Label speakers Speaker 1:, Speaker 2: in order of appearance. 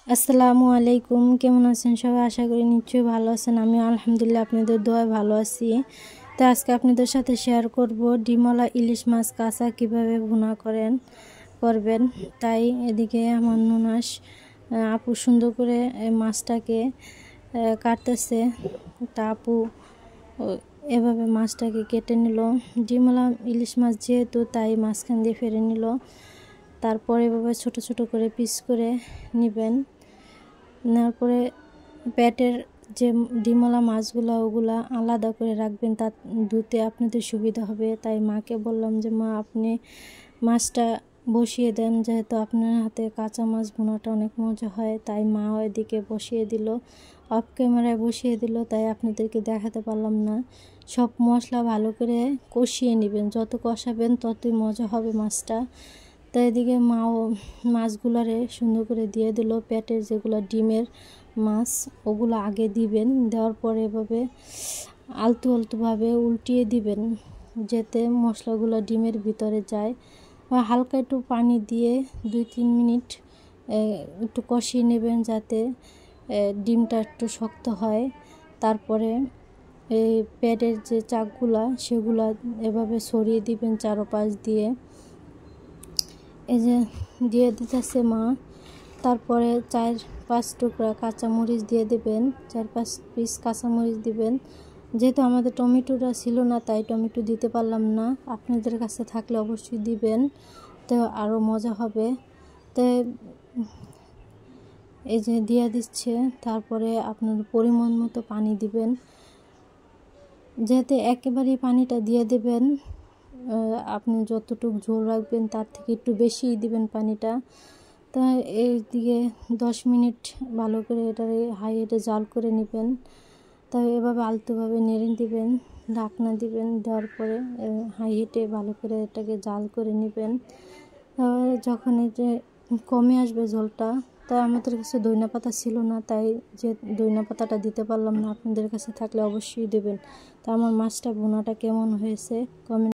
Speaker 1: আসসালামু আলাইকুম, কেমন আছেন সবাই? আশা করি নিশ্চয়ই ভালো আছেন। আমি আলহামদুলিল্লাহ আপনাদের দোয়ায় ভালো আছি। তো আজকে আপনাদের সাথে শেয়ার করব ডিমওয়ালা ইলিশ মাছ কাঁচা কিভাবে ভুনা করবেন। তাই এদিকে আমার নুনাস আপু সুন্দর করে মাছটাকে কাটতেছে। তা আপু এভাবে মাছটাকে কেটে নিল। ডিমওয়ালা ইলিশ মাছ যেহেতু, তাই মাঝখান দিয়ে ফেলে নিল। তারপরে এভাবে ছোট ছোট করে পিস করে নেবেন। নেওয়ার পরে পেটের যে ডিমওয়ালা মাছগুলো ওগুলা আলাদা করে রাখবেন, তা ধুতে আপনাদের সুবিধা হবে। তাই মাকে বললাম যে মা, আপনি মাছটা বসিয়ে দেন, যেহেতু আপনার হাতে কাঁচা মাছ ভুনাটা অনেক মজা হয়। তাই মা ওইদিকে বসিয়ে দিল, অফ ক্যামেরায় বসিয়ে দিল, তাই আপনাদেরকে দেখাতে পারলাম না। সব মশলা ভালো করে কষিয়ে নেবেন, যত কষাবেন ততই মজা হবে মাছটা। তো এদিকে মাও মাছগুলারে সুন্দর করে দিয়ে দিল। পেটের যেগুলো ডিমের মাছ ওগুলো আগে দিবেন, দেওয়ার পরে এভাবে আলতু আলতুভাবে উল্টিয়ে দিবেন, যাতে মশলাগুলো ডিমের ভিতরে যায়। হালকা একটু পানি দিয়ে 2-3 মিনিট একটু কষিয়ে নেবেন, যাতে ডিমটা একটু শক্ত হয়। তারপরে এই পেটের যে চাকগুলা সেগুলা এভাবে ছড়িয়ে দিবেন চারপাশ দিয়ে। এই যে দিয়ে দিতেছে মা। তারপরে 4-5 টুকরা কাঁচামরিচ দিয়ে দেবেন, 4-5 পিস কাঁচামরিচ দিবেন। যেহেতু আমাদের টমেটোটা ছিল না, তাই টমেটো দিতে পারলাম না। আপনাদের কাছে থাকলে অবশ্যই দিবেন, তো আরও মজা হবে। তো এই যে দিয়ে দিচ্ছে। তারপরে আপনার পরিমাণ মতো পানি দিবেন, যেহেতু একেবারেই পানিটা দিয়ে দেবেন। আপনি যতটুকু ঝোল রাখবেন তার থেকে একটু বেশি দিবেন পানিটা। তা এই দিকে 10 মিনিট ভালো করে এটারে হাই হিটে জাল করে নেবেন। তবে এভাবে আলতোভাবে নেড়ে দিবেন, ঢাকনা দিবেন। দেওয়ার পরে হাই হিটে ভালো করে এটাকে জাল করে নেবেন। তারপরে যখন এই যে কমে আসবে ঝোলটা, তা আমাদের কাছে ধনিয়া পাতা ছিল না, তাই যে ধনিয়া পাতাটা দিতে পারলাম না। আপনাদের কাছে থাকলে অবশ্যই দেবেন। তা আমার মাছটা ভুনাটা কেমন হয়েছে কমেন্ট